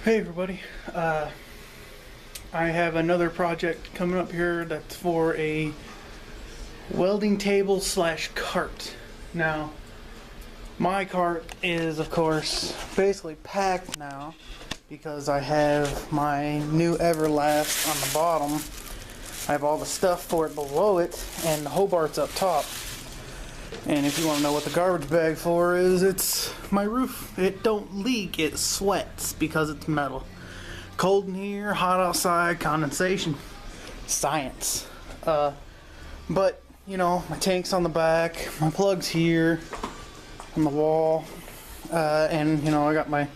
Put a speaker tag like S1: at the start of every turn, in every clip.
S1: Hey everybody, I have another project coming up here that's for a welding table slash cart. Now, my cart is of course basically packed now because I have my new Everlast on the bottom. I have all the stuff for it below it and the Hobart's up top. And if you want to know what the garbage bag for is, it's my roof. It don't leak, it sweats because it's metal. Cold in here, hot outside, condensation. Science. But, you know, my tank's on the back, my plug's here on the wall, and, you know, I got my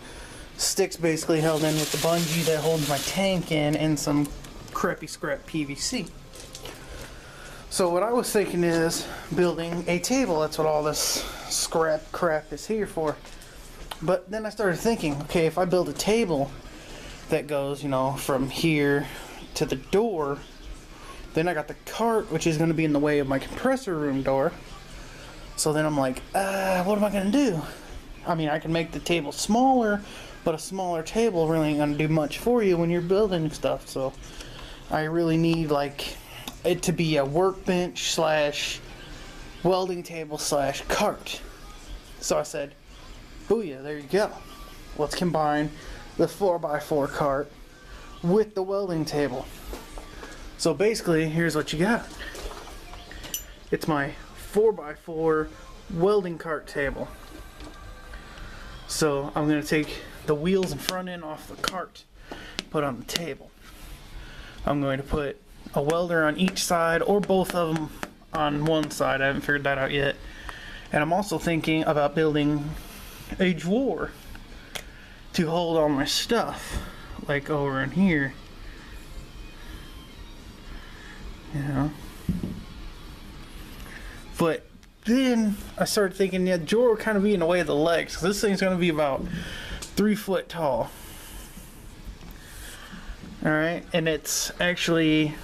S1: sticks basically held in with the bungee that holds my tank in and some crappy scrap PVC. So what I was thinking is building a table. That's what all this scrap crap is here for. But then I started thinking, okay, if I build a table that goes, you know, from here to the door, then I got the cart, which is going to be in the way of my compressor room door. So then I'm like, what am I going to do? I mean, I can make the table smaller, but a smaller table really ain't going to do much for you when you're building stuff. So I really need, like, it to be a workbench slash welding table slash cart. So I said, booyah, there you go. Let's combine the 4x4 cart with the welding table. So basically, here's what you got. It's my 4x4 welding cart table. So I'm going to take the wheels and front end off the cart, put on the table. I'm going to put a welder on each side or both of them on one side. I haven't figured that out yet. And I'm also thinking about building a drawer to hold all my stuff, like over in here, you know. But then I started thinking, yeah, the drawer would kind of be in the way of the legs, because this thing's going to be about 3 foot tall. Alright, and it's actually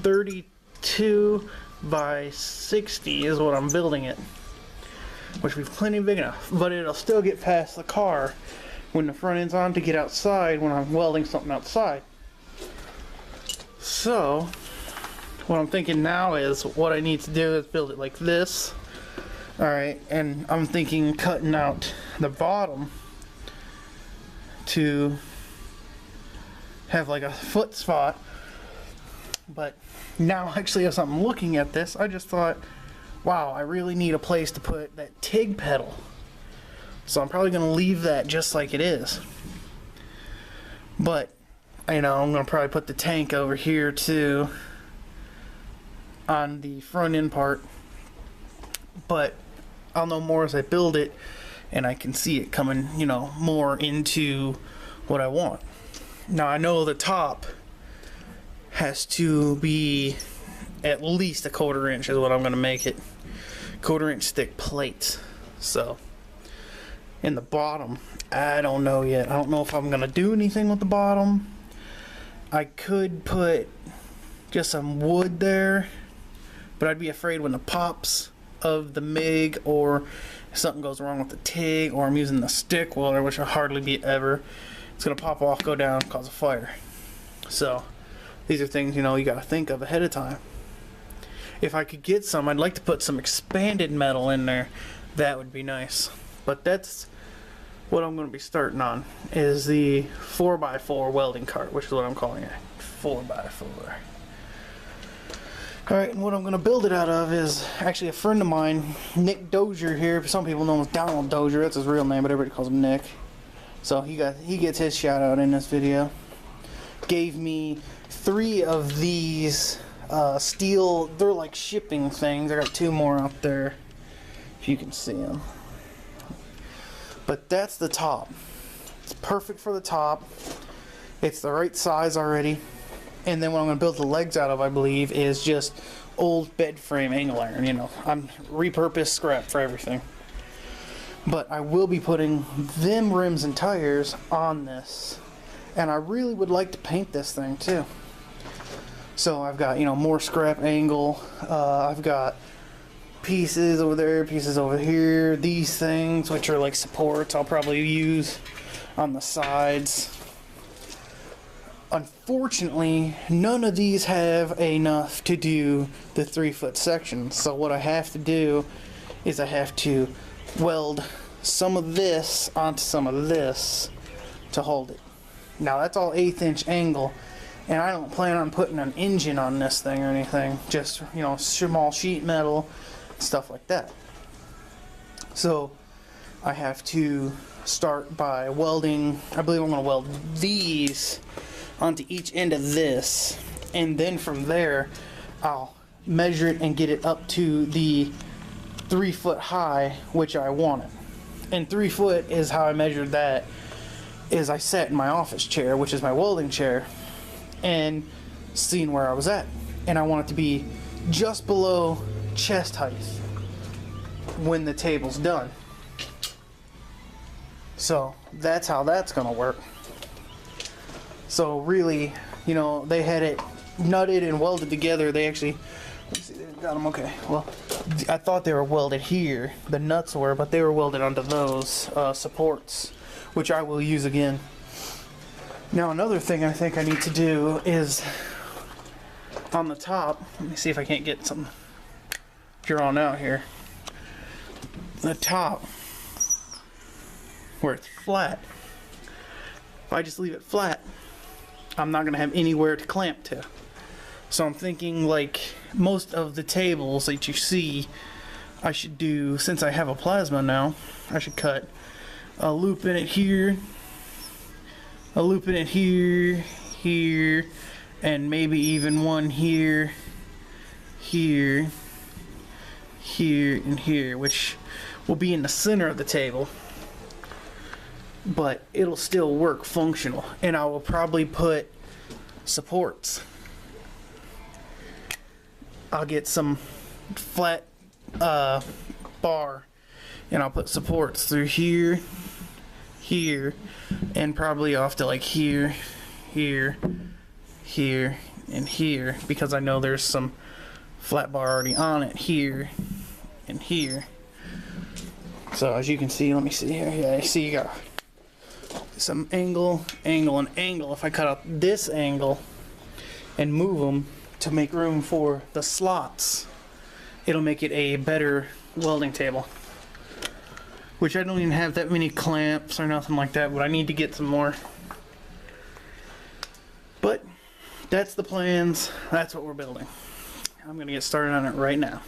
S1: 32 by 60 is what I'm building it, which will be plenty big enough, but it'll still get past the car when the front end's on to get outside when I'm welding something outside. So what I'm thinking now is what I need to do is build it like this. Alright, and I'm thinking cutting out the bottom to have like a foot spot. But now actually as I'm looking at this, I just thought, wow, I really need a place to put that TIG pedal. So I'm probably going to leave that just like it is. But, you know, I'm going to probably put the tank over here too on the front end part. But I'll know more as I build it and I can see it coming, you know, more into what I want. Now I know the top has to be at least a 1/4 inch is what I'm going to make it. 1/4 inch thick plates. So in the bottom, I don't know yet. I don't know if I'm going to do anything with the bottom. I could put just some wood there, but I'd be afraid when the pops of the MIG or if something goes wrong with the TIG or I'm using the stick welder, which will hardly be ever, it's going to pop off, go down, cause a fire. So these are things, you know, you got to think of ahead of time. If I could get some, I'd like to put some expanded metal in there. That would be nice. But that's what I'm going to be starting on, is the 4x4 welding cart, which is what I'm calling it. 4x4. Alright, and what I'm going to build it out of is actually a friend of mine, Nick Dozier here. Some people know him as Donald Dozier. That's his real name, but everybody calls him Nick. So he gets his shout out in this video. Gave me 3 of these steel, they're like shipping things. I got 2 more out there if you can see them. But that's the top. It's perfect for the top. It's the right size already. And then what I'm going to build the legs out of, I believe, is just old bed frame angle iron. You know, I'm repurposed scrap for everything. But I will be putting them rims and tires on this. And I really would like to paint this thing too. So I've got, you know, more scrap angle. I've got pieces over there, pieces over here. These things, which are like supports, I'll probably use on the sides. Unfortunately, none of these have enough to do the 3-foot section. So what I have to do is I have to weld some of this onto some of this to hold it. Now that's all 1/8 inch angle, and I don't plan on putting an engine on this thing or anything. Just, you know, small sheet metal, stuff like that. So I have to start by welding. I believe I'm going to weld these onto each end of this, and then from there I'll measure it and get it up to the 3 foot high which I want it. And 3 foot is how I measured that, is I sat in my office chair, which is my welding chair, and seeing where I was at, and I want it to be just below chest height when the table's done. So that's how that's gonna work. So really, you know, they had it nutted and welded together. They actually, let's see, they got them okay. Well, I thought they were welded here, the nuts were, but they were welded onto those supports, which I will use again. Now another thing I think I need to do is on the top, let me see if I can't get something drawn out here. The top, where it's flat, if I just leave it flat, I'm not going to have anywhere to clamp to. So I'm thinking, like most of the tables that you see, I should do, since I have a plasma now, I should cut a loop in it here, a loop in it here, here, and maybe even one here, here, here, and here, which will be in the center of the table, but it'll still work functional. And I will probably put supports. I'll get some flat bar, and I'll put supports through here, here, and probably off to like here, here, here, and here, because I know there's some flat bar already on it here and here. So as you can see, let me see here. Yeah, you see you got some angle, angle, and angle. If I cut out this angle and move them to make room for the slots, it'll make it a better welding table. Which I don't even have that many clamps or nothing like that, but I need to get some more. But that's the plans. That's what we're building. I'm going to get started on it right now.